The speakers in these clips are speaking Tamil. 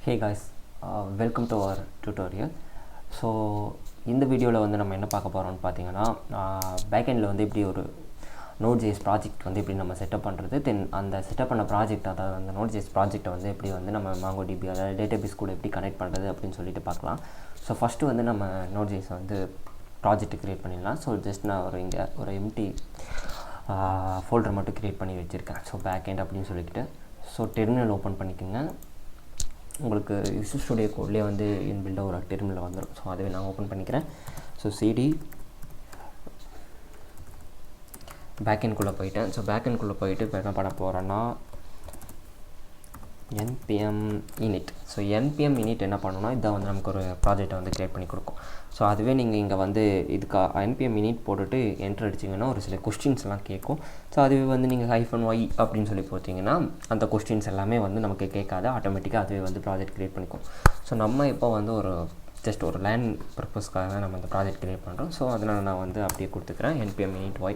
Hey guys, welcome to our tutorial. So இந்த வீடியோவில் வந்து நம்ம என்ன பார்க்க போகிறோம்னு பார்த்தீங்கன்னா பேக்கெண்டில் வந்து எப்படி ஒரு Node.js ப்ராஜெக்ட் வந்து எப்படி நம்ம செட்டப் பண்ணுறது, தென் அந்த செட்டப் பண்ண ப்ராஜெக்ட், அதாவது அந்த Node.js ப்ராஜெக்டை வந்து எப்படி வந்து நம்ம MongoDB அதாவது டேட்டாபேஸ் கூட எப்படி கனெக்ட் பண்ணுறது அப்படின்னு சொல்லிட்டு பார்க்கலாம். ஸோ ஃபஸ்ட்டு வந்து நம்ம Node.js வந்து ப்ராஜெக்ட் க்ரியேட் பண்ணிடலாம். ஸோ ஜஸ்ட் நான் ஒரு எம்டி ஃபோல்டர் மட்டும் க்ரியேட் பண்ணி வச்சுருக்கேன். ஸோ Backend அப்படின்னு சொல்லிக்கிட்டு ஸோ டெர்மினல் ஓப்பன் பண்ணிக்கோங்க. உங்களுக்கு விசுவல் ஸ்டுடியோ கோட்லேயே வந்து இன்பில்டாக ஒரு டெர்மினல் வந்துடும். ஸோ அதுவே நான் ஓப்பன் பண்ணிக்கிறேன். ஸோ சிடி பேக்கெண்ட்குள்ளே போயிட்டேன். ஸோ பேக்கெண்ட்குள்ளே போயிட்டு இப்போ என்ன பண்ண போகிறேன்னா npm init. So npm init என்ன பண்ணணும்னா இதான் வந்து நமக்கு ஒரு ப்ராஜெக்டை வந்து க்ரியேட் பண்ணி கொடுக்கும். ஸோ அதுவே நீங்கள் இங்கே வந்து இதுக்கு npm init போட்டுட்டு என்ட்ரு அடிச்சிங்கன்னா ஒரு சில கொஸ்டின்ஸ்லாம் கேட்கும். ஸோ அதுவே வந்து நீங்கள் -y அப்படின்னு சொல்லி போட்டிங்கன்னா அந்த கொஸ்டின்ஸ் எல்லாமே வந்து நமக்கு கேட்காது, ஆட்டோமேட்டிக்காக அதுவே வந்து ப்ராஜெக்ட் க்ரியேட் பண்ணிக்கும். ஸோ நம்ம இப்போ வந்து ஒரு ஜஸ்ட் ஒரு லேண்ட் பர்பஸ்க்காக நம்ம இந்த ப்ராஜெக்ட் க்ரியேட் பண்ணுறோம். ஸோ அதனால் நான் வந்து அப்படியே கொடுத்துக்கிறேன் npm init y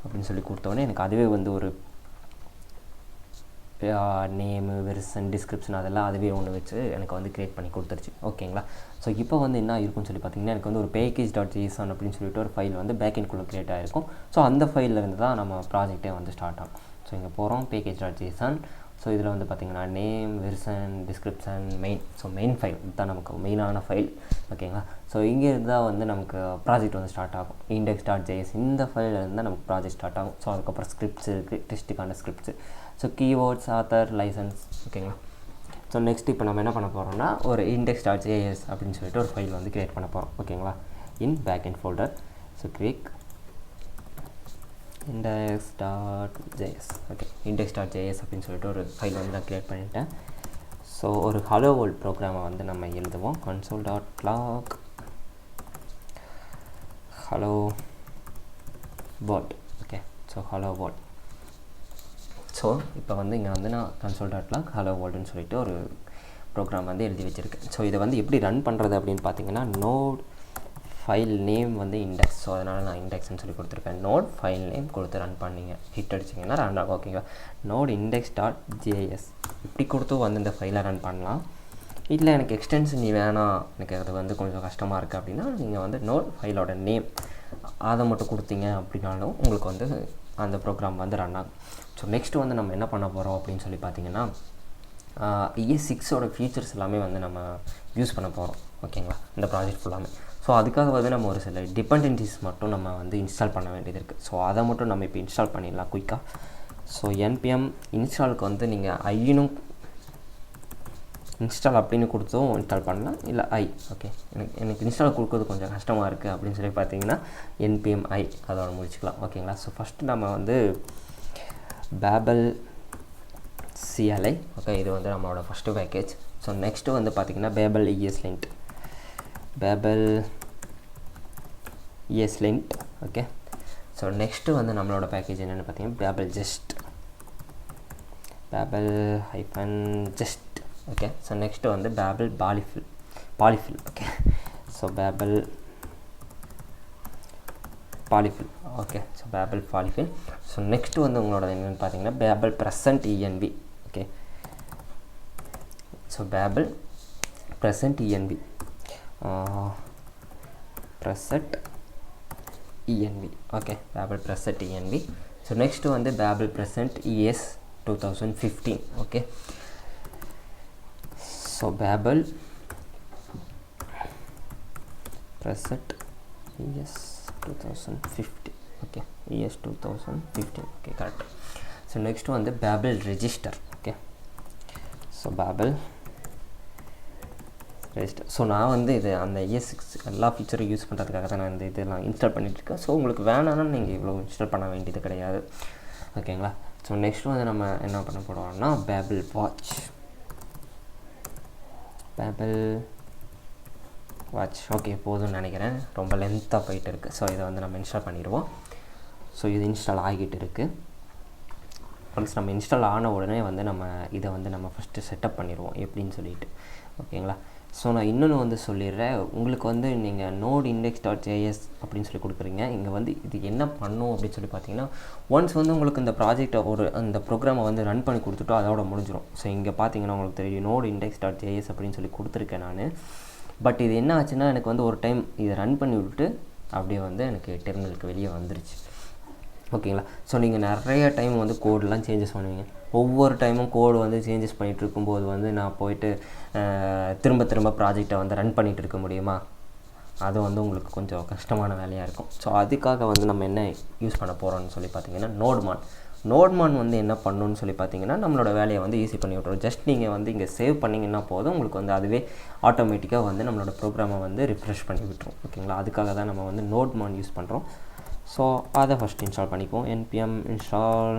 அப்படின்னு சொல்லி கொடுத்தோன்னே எனக்கு அதுவே வந்து ஒரு நேமு, வெர்சன், டிஸ்கிரிப்ஷன் அதெல்லாம் அதுவே ஒன்று வச்சு எனக்கு வந்து க்ரியேட் பண்ணி கொடுத்துருச்சு. ஓகேங்களா? ஸோ இப்போ வந்து என்ன இருக்குன்னு சொல்லி பார்த்தீங்கன்னா எனக்கு வந்து ஒரு package.json அப்படின்னு சொல்லிட்டு ஒரு ஃபைல் வந்து பேக்கெண்ட்குள்ளே க்ரியேட் ஆகிருக்கும். ஸோ அந்த ஃபைலில் இருந்து தான் நம்ம ப்ராஜெக்டே வந்து ஸ்டார்ட் ஆகும். ஸோ இங்கே போகிறோம் package.json. ஸோ இதில் வந்து பார்த்திங்கன்னா name, version, description, main. So main file இதுதான் நமக்கு மெயினான ஃபைல். ஓகேங்களா? ஸோ இங்கே இருந்தால் வந்து நமக்கு ப்ராஜெக்ட் வந்து ஸ்டார்ட் ஆகும். index.js இந்த ஃபைலில் இருந்தால் நமக்கு ப்ராஜெக்ட் ஸ்டார்ட் ஆகும். ஸோ அதுக்கப்புறம் ஸ்கிரிப்ட்ஸ் இருக்குது, டெஸ்ட்டுக்கான scripts. So keywords, author, license. ஓகேங்களா? ஸோ நெக்ஸ்ட் இப்போ நம்ம என்ன பண்ண போகிறோம்னா ஒரு index.js அப்படின்னு சொல்லிட்டு ஒரு ஃபைல் வந்து க்ரியேட் பண்ண போகிறோம். ஓகேங்களா? In backend folder. So click index.js. Okay, index.js அப்படின்னு சொல்லிட்டு ஒரு ஃபைல் வந்து நான் க்ரியேட் பண்ணிட்டேன். ஸோ ஒரு ஹலோ வேர்ல்ட் ப்ரோக்ராமை வந்து நம்ம எழுதுவோம். console.log hello world. Okay, so hello world. So இப்போ வந்து இங்கே வந்து நான் console.log hello worldன்னு சொல்லிட்டு ஒரு ப்ரோக்ராம் வந்து எழுதி வச்சுருக்கேன். ஸோ இதை வந்து எப்படி ரன் பண்ணுறது அப்படின்னு பார்த்தீங்கன்னா நோட் ஃபைல் நேம் வந்து இண்டெக்ஸ். ஸோ அதனால் நான் இண்டெக்ஸ்ன்னு சொல்லி கொடுத்துருக்கேன். நோட் ஃபைல் நேம் கொடுத்து ரன் பண்ணிங்க, ஹிட் அடிச்சிங்கன்னா ரன் ஆகும். ஓகேங்களா? நோட் index.js இப்படி கொடுத்து வந்து இந்த ஃபைலை ரன் பண்ணலாம். இல்லை எனக்கு எக்ஸ்டென்ஷன் வேணாம், எனக்கு அது வந்து கொஞ்சம் கஷ்டமாக இருக்குது அப்படின்னா நீங்கள் வந்து நோட் ஃபைலோட நேம் அதை மட்டும் கொடுத்தீங்க அப்படின்னாலும் உங்களுக்கு வந்து அந்த ப்ரோக்ராம் வந்து ரன் ஆகும். ஸோ நெக்ஸ்ட்டு வந்து நம்ம என்ன பண்ண போகிறோம் அப்படின்னு சொல்லி பார்த்தீங்கன்னா ES6ஓட ஃபீச்சர்ஸ் எல்லாமே வந்து நம்ம யூஸ் பண்ண போகிறோம். ஓகேங்களா? இந்த ப்ராஜெக்ட் ஃபுல்லாமே. ஸோ அதுக்காக வந்து நம்ம ஒரு சில டிபெண்டன்சிஸ் மட்டும் நம்ம வந்து இன்ஸ்டால் பண்ண வேண்டியது இருக்குது. ஸோ அதை மட்டும் நம்ம இப்போ இன்ஸ்டால் பண்ணிடலாம் குயிக்காக. ஸோ npm இன்ஸ்டாலுக்கு வந்து நீங்கள் ஐனும் இன்ஸ்டால் அப்படின்னு கொடுத்தும் இன்ஸ்டால் பண்ணலாம், இல்லை ஓகே எனக்கு இன்ஸ்டால் கொடுக்குறது கொஞ்சம் கஷ்டமாக இருக்குது அப்படின்னு சொல்லி பார்த்தீங்கன்னா npm அதோட முடிச்சுக்கலாம். ஓகேங்களா? ஸோ ஃபஸ்ட்டு நம்ம வந்து babel-cli. ஓகே, இது வந்து நம்மளோட ஃபஸ்ட்டு பேக்கேஜ். ஸோ நெக்ஸ்ட்டு வந்து பார்த்திங்கன்னா babel-eslint. babel-eslint. Okay, so next வந்து நம்மளோட பேக்கேஜ் என்னென்னு பார்த்தீங்கன்னா babel-jest. babel-jest. Okay, so next வந்து babel-polyfill. Okay, so babel-polyfill. Okay, so babel-polyfill. So next வந்து உங்களோட என்னென்னு பார்த்தீங்கன்னா babel-preset-env. Okay, so babel-preset-env. preset-env. Okay, babel-preset-env. So next வந்து babel-preset-es 2015. Okay, so babel-preset-es 2015. Okay, es 2015. Okay, correct. So next வந்து babel-register. Okay, so babel-register. So நான் வந்து இது அந்த ES6 எல்லா ஃபீச்சரும் யூஸ் பண்ணுறதுக்காக தான் நான் இந்த இதெல்லாம் இன்ஸ்டால் பண்ணிகிட்ருக்கேன். ஸோ உங்களுக்கு வேணாம்னா நீங்கள் இவ்வளோ இன்ஸ்டால் பண்ண வேண்டியது கிடையாது. ஓகேங்களா? ஸோ நெக்ஸ்ட்டு வந்து நம்ம என்ன பண்ண போகிறோம்னா babel-watch. ஓகே, போதும்னு நினைக்கிறேன், ரொம்ப லென்த்தாக போயிட்டு இருக்குது. ஸோ இதை வந்து நம்ம இன்ஸ்டால் பண்ணிடுவோம். ஸோ இது இன்ஸ்டால் ஆகிட்டு இருக்குது. ஒன்ஸ் நம்ம இன்ஸ்டால் ஆன உடனே வந்து நம்ம இதை வந்து நம்ம ஃபஸ்ட்டு செட்டப் பண்ணிடுவோம் எப்படின்னு சொல்லிட்டு. ஓகேங்களா? ஸோ நான் இன்னொன்று வந்து சொல்லிடுறேன். உங்களுக்கு வந்து நீங்கள் நோட் index.js அப்படின்னு சொல்லி கொடுக்குறீங்க. இங்கே வந்து இது என்ன பண்ணும் அப்படின்னு சொல்லி பார்த்தீங்கன்னா, ஒன்ஸ் வந்து உங்களுக்கு இந்த ப்ராஜெக்டை அந்த ப்ரோக்ராமை வந்து ரன் பண்ணி கொடுத்துட்டோ அதோட முடிஞ்சிடும். ஸோ இங்கே பார்த்தீங்கன்னா உங்களுக்கு தெரியும் நோட் index.js அப்படின்னு சொல்லி கொடுத்துருக்கேன் நான். பட் இது என்ன ஆச்சுன்னா, எனக்கு வந்து ஒரு டைம் இதை ரன் பண்ணி விட்டுட்டு அப்படியே வந்து எனக்கு டெர்மினலுக்கு வெளியே வந்துருச்சு. ஓகேங்களா? ஸோ நீங்கள் நிறைய டைம் வந்து கோடெலாம் சேஞ்சஸ் பண்ணுவீங்க. ஒவ்வொரு டைமும் கோடு வந்து சேஞ்சஸ் பண்ணிகிட்டு இருக்கும்போது வந்து நான் போயிட்டு திரும்ப திரும்ப ப்ராஜெக்டை வந்து ரன் பண்ணிகிட்டு இருக்க முடியுமா? அது வந்து உங்களுக்கு கொஞ்சம் கஷ்டமான வேலையாக இருக்கும். ஸோ அதுக்காக வந்து நம்ம என்ன யூஸ் பண்ண போகிறோம்னு சொல்லி பார்த்தீங்கன்னா, நோட்மான் வந்து என்ன பண்ணணும்னு சொல்லி பார்த்தீங்கன்னா, நம்மளோட வேலையை வந்து ஈஸி பண்ணி விட்டுரும். ஜஸ்ட் நீங்கள் வந்து இங்கே சேவ் பண்ணிங்கன்னா போதும், உங்களுக்கு வந்து அதுவே ஆட்டோமேட்டிக்காக வந்து நம்மளோட ப்ரோக்ராமை வந்து ரிஃப்ரெஷ் பண்ணி விட்டுரும். ஓகேங்களா? அதுக்காக தான் நம்ம வந்து நோட்மான் யூஸ் பண்ணுறோம். ஸோ அதை ஃபஸ்ட் இன்ஸ்டால் பண்ணிக்குவோம். npm install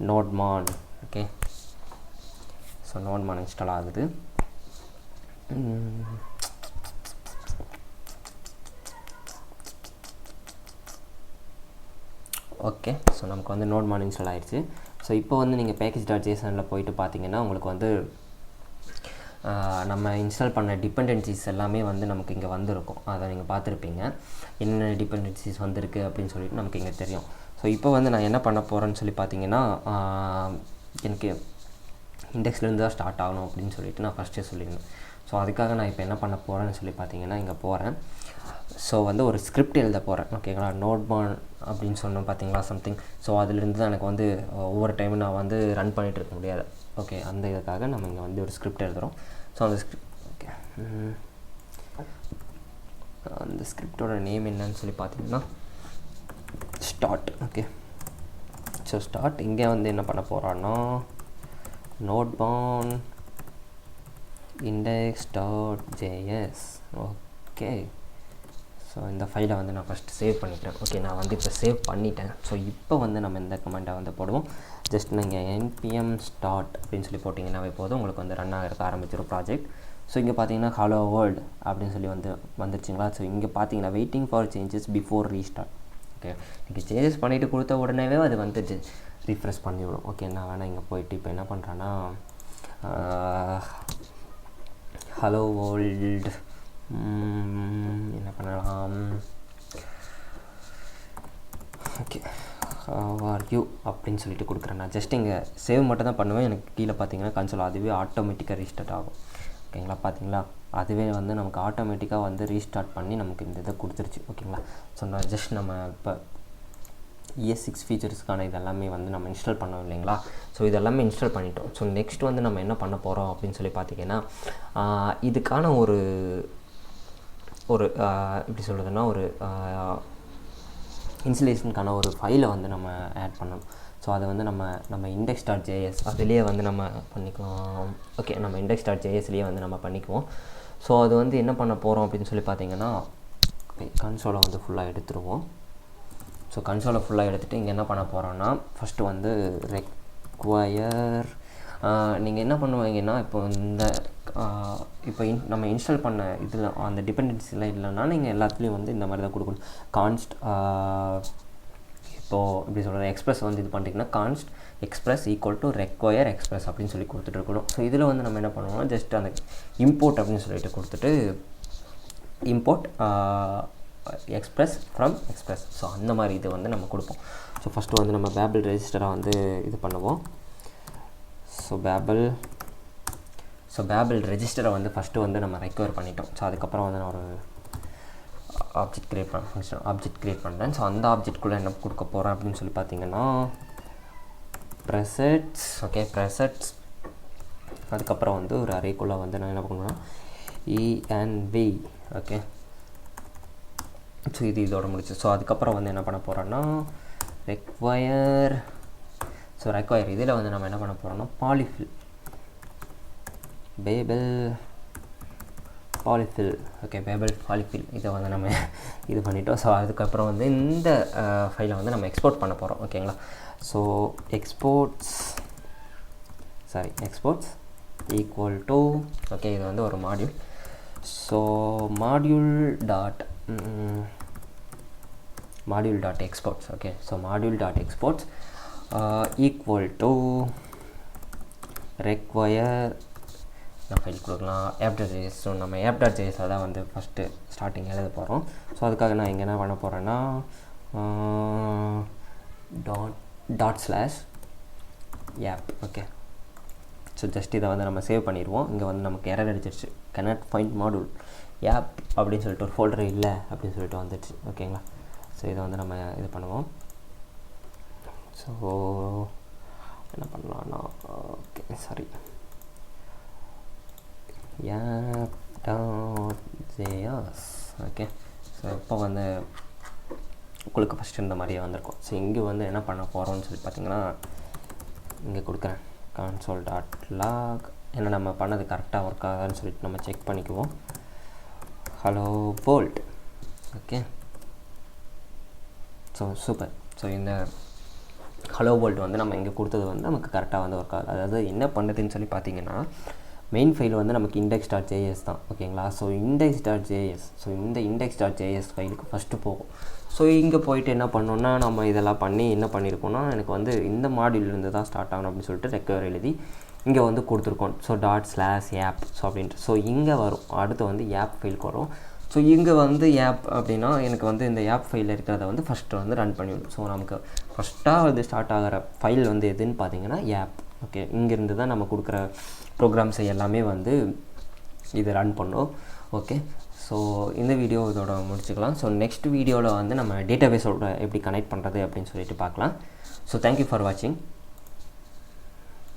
nodemon. Okay, so nodemon install ஆகுது. ஓகே, ஸோ நமக்கு வந்து nodemon இன்ஸ்டால் ஆகிடுச்சு. ஸோ இப்போ வந்து நீங்கள் package.jsonல் போயிட்டு பார்த்தீங்கன்னா உங்களுக்கு வந்து நம்ம இன்ஸ்டால் பண்ண டிபெண்டன்சிஸ் எல்லாமே வந்து நமக்கு இங்கே வந்திருக்கும். அதை நீங்கள் பார்த்துருப்பீங்க, என்னென்ன டிபெண்டன்சிஸ் வந்திருக்கு அப்படின்னு சொல்லிட்டு நமக்கு இங்கே தெரியும். ஸோ இப்போ வந்து நான் என்ன பண்ண போகிறேன்னு சொல்லி பார்த்தீங்கன்னா, எனக்கு இண்டெக்ஸ்லேருந்து தான் ஸ்டார்ட் ஆகணும் அப்படின்னு சொல்லிட்டு நான் ஃபஸ்ட்டே சொல்லியிருந்தேன். ஸோ அதுக்காக நான் இப்போ என்ன பண்ண போகிறேன்னு சொல்லி பார்த்தீங்கன்னா, இங்கே போகிறேன். ஸோ வந்து ஒரு ஸ்கிரிப்ட் எழுத போகிறேன். ஓகேங்களா? நோட்மான் அப்படின்னு சொன்னோம் பார்த்தீங்களா, சம்திங். ஸோ அதுலேருந்து தான் எனக்கு வந்து ஒவ்வொரு டைமும் நான் வந்து ரன் பண்ணிகிட்டு இருக்க முடியாது. ஓகே, அந்த இதுக்காக நம்ம இங்கே வந்து ஒரு ஸ்கிரிப்ட் எழுதுகிறோம். ஸோ அந்த ஓகே, அந்த ஸ்கிரிப்டோட நேம் என்னன்னு சொல்லி பார்த்தீங்கன்னா ஸ்டார்ட். Okay, so start. இங்கே வந்து என்ன பண்ண போகிறோன்னா, nodemon index.js. ஓகே, ஸோ இந்த ஃபைலை வந்து நான் ஃபஸ்ட்டு சேவ் பண்ணிக்கிறேன். ஓகே, நான் வந்து இப்போ சேவ் பண்ணிட்டேன். ஸோ இப்போ வந்து நம்ம இந்த கமெண்ட்டை வந்து போடுவோம். ஜஸ்ட் நீங்கள் npm start அப்படின்னு சொல்லி போட்டிங்கன்னாவே போதும், உங்களுக்கு வந்து ரன் ஆகிறதுக்கு ஆரம்பிச்சிடும் ப்ராஜெக்ட். ஸோ இங்கே பார்த்தீங்கன்னா ஹலோ வேர்ல்டு அப்படின்னு சொல்லி வந்துருச்சுங்களா. ஸோ இங்கே பார்த்தீங்கன்னா waiting for changes before restart. Okay, நீங்கள் சேஞ்சஸ் பண்ணிவிட்டு கொடுத்த உடனேவே அது வந்து ரீஃப்ரெஷ் பண்ணிவிடும். ஓகே, நான் வேணால் இங்கே போயிட்டு இப்போ என்ன பண்ணுறேன்னா, ஹலோ வேர்ல்டு என்ன பண்ணலாம், ஓகே how are you அப்படின்னு சொல்லிட்டு கொடுக்குறேன். நான் ஜஸ்ட் இங்கே சேவ் மட்டும் தான் பண்ணுவேன். எனக்கு கீழே பார்த்தீங்கன்னா கன்சோல் அதுவே ஆட்டோமேட்டிக்காக ரீஸ்டார்ட் ஆகும். ஓகேங்களா? பார்த்தீங்களா, அதுவே வந்து நமக்கு ஆட்டோமேட்டிக்காக வந்து ரீஸ்டார்ட் பண்ணி நமக்கு இந்த இதை கொடுத்துருச்சு. ஓகேங்களா? ஸோ நான் ஜஸ்ட் நம்ம இப்போ ES6 ஃபீச்சர்ஸ்க்கான இதெல்லாமே வந்து நம்ம இன்ஸ்டால் பண்ணோம் இல்லைங்களா. ஸோ இதெல்லாமே இன்ஸ்டால் பண்ணிட்டோம். ஸோ நெக்ஸ்ட் வந்து நம்ம என்ன பண்ண போகிறோம் அப்படின்னு சொல்லி பார்த்தீங்கன்னா, இதுக்கான ஒரு எப்படி சொல்கிறதுனா, ஒரு இன்ஸ்டலேஷனுக்கான ஒரு ஃபைலை வந்து நம்ம ஆட் பண்ணணும். ஸோ அதை வந்து நம்ம index.js அதுலேயே வந்து நம்ம பண்ணிக்கலாம். ஓகே, நம்ம index.jsலேயே வந்து நம்ம பண்ணிக்குவோம். ஸோ அது வந்து என்ன பண்ண போகிறோம் அப்படின்னு சொல்லி பார்த்தீங்கன்னா, கன்சோலை வந்து ஃபுல்லாக எடுத்துருவோம். ஸோ கன்சோலை ஃபுல்லாக எடுத்துகிட்டு இங்கே என்ன பண்ண போகிறோன்னா, ஃபஸ்ட்டு வந்து ரெக்வயர் நீங்கள் என்ன பண்ணுவீங்கன்னா, இப்போ நம்ம இன்ஸ்டால் பண்ண இதில் அந்த டிபெண்டன்சிலாம் இல்லைன்னா நீங்கள் எல்லாத்துலேயும் வந்து இந்த மாதிரி தான் கொடுக்கணும். கான்ஸ்ட் இப்போது எப்படி சொல்கிறது, எக்ஸ்பிரஸ் வந்து இது பண்ணிட்டீங்கன்னா const express equal to require express அப்படின்னு சொல்லி கொடுத்துட்டு இருக்கணும். ஸோ இதில் வந்து நம்ம என்ன பண்ணுவோம்னா, ஜஸ்ட் அந்த இம்போர்ட் அப்படின்னு சொல்லிட்டு கொடுத்துட்டு import express from express. So அந்த மாதிரி இது வந்து நம்ம கொடுப்போம். ஸோ ஃபஸ்ட்டு வந்து நம்ம babel-ரெஜிஸ்டரை வந்து இது பண்ணுவோம். ஸோ babel-ரெஜிஸ்டரை வந்து ஃபஸ்ட்டு வந்து நம்ம ரெக்வயர் பண்ணிட்டோம். ஸோ அதுக்கப்புறம் வந்து நான் ஒரு ஆப்ஜெக்ட் க்ரியேட் பண்ணுறேன். ஸோ அந்த ஆப்ஜெக்ட்குள்ளே என்ன கொடுக்க போகிறேன் அப்படின்னு சொல்லி பார்த்தீங்கன்னா, ப்ரெசெட்ஸ். ஓகே, ப்ரெசெட்ஸ். அதுக்கப்புறம் வந்து ஒரு அரேக்குள்ளே வந்து நான் என்ன பண்ணுவேன்னா env. ஓகே, ஸோ இதோட முடிச்சு. ஸோ அதுக்கப்புறம் வந்து என்ன பண்ண போகிறோன்னா ரெக்வயர். ஸோ ரெக்வயர் இதில் வந்து நம்ம என்ன பண்ண போகிறோம்னா பாலிஃபில், babel-polyfill. ஓகே, babel-polyfill இதை வந்து நம்ம இது பண்ணிட்டோம். ஸோ அதுக்கப்புறம் வந்து இந்த ஃபைலை வந்து நம்ம எக்ஸ்போர்ட் பண்ண போகிறோம். ஓகேங்களா? So exports equal to, okay, இது வந்து ஒரு module. So module dot exports. Okay, so module dot exports equal to require நான் ஃபைல் கொடுக்கலாம் app.js. ஸோ நம்ம app.js தான் வந்து ஃபஸ்ட்டு ஸ்டார்டிங் எழுத போகிறோம். ஸோ அதுக்காக நான் இங்கே என்ன பண்ண போகிறேன்னா /app. ஓகே, ஸோ ஜஸ்ட் இதை வந்து நம்ம சேவ் பண்ணிடுவோம். இங்கே வந்து நமக்கு எரர் அடிச்சிருச்சு, cannot find module app அப்படின்னு சொல்லிட்டு ஒரு ஃபோல்டர் இல்லை அப்படின்னு சொல்லிட்டு வந்துடுச்சு. ஓகேங்களா, ஸோ இதை வந்து நம்ம இது பண்ணுவோம். ஸோ என்ன பண்ணலான்னா okay sorry app.js. Okay, so இப்போ வந்து உங்களுக்கு ஃபஸ்ட்டு இந்த மாதிரியே வந்திருக்கும். ஸோ இங்கே வந்து என்ன பண்ண போகிறோம்னு சொல்லி பார்த்தீங்கன்னா இங்கே கொடுக்குறேன் console.log. என்ன நம்ம பண்ணது கரெக்டாக ஒர்க் ஆகுதான்னு சொல்லிட்டு நம்ம செக் பண்ணிக்குவோம். Hello world. Okay, so super. So இந்த ஹலோ வேர்ல்டு வந்து நம்ம இங்கே கொடுத்தது வந்து நமக்கு கரெக்டாக வந்து ஒர்க் ஆகுது. அதாவது என்ன பண்ணுதுன்னு சொல்லி பார்த்தீங்கன்னா மெயின் ஃபைல் வந்து நமக்கு index.js தான். ஓகேங்களா, ஸோ index.js, ஸோ இந்த index.js ஃபைலுக்கு ஃபஸ்ட்டு போகும். ஸோ இங்கே போயிட்டு என்ன பண்ணோன்னா நம்ம இதெல்லாம் பண்ணி என்ன பண்ணியிருக்கோன்னா எனக்கு வந்து இந்த மாடியூல்லேருந்து தான் ஸ்டார்ட் ஆகணும் அப்படின்னு சொல்லிட்டு ரெக்கவர் எழுதி இங்கே வந்து கொடுத்துருக்கோம். So ./app. ஸோ அப்படின்ட்டு ஸோ இங்கே வரும். அடுத்து வந்து ஆப் ஃபைலுக்கு வரும். ஸோ இங்கே வந்து ஆப் அப்படின்னா எனக்கு வந்து இந்த ஆப் ஃபைலில் இருக்கிறத வந்து ஃபஸ்ட்டு வந்து ரன் பண்ணிவிடும். ஸோ நமக்கு ஃபஸ்ட்டாக வந்து ஸ்டார்ட் ஆகிற ஃபைல் வந்து எதுன்னு பார்த்தீங்கன்னா ஆப். ஓகே, இங்கேருந்து தான் நம்ம கொடுக்குற ப்ரோக்ராம்ஸை எல்லாமே வந்து இது ரன் பண்ணோம். ஓகே, ஸோ இந்த வீடியோ இதோட முடிச்சுக்கலாம். ஸோ நெக்ஸ்ட் வீடியோவில் வந்து நம்ம டேட்டாபேஸோட எப்படி கனெக்ட் பண்ணுறது அப்படின்னு சொல்லிட்டு பார்க்கலாம். ஸோ தேங்க்யூ ஃபார் வாட்சிங்.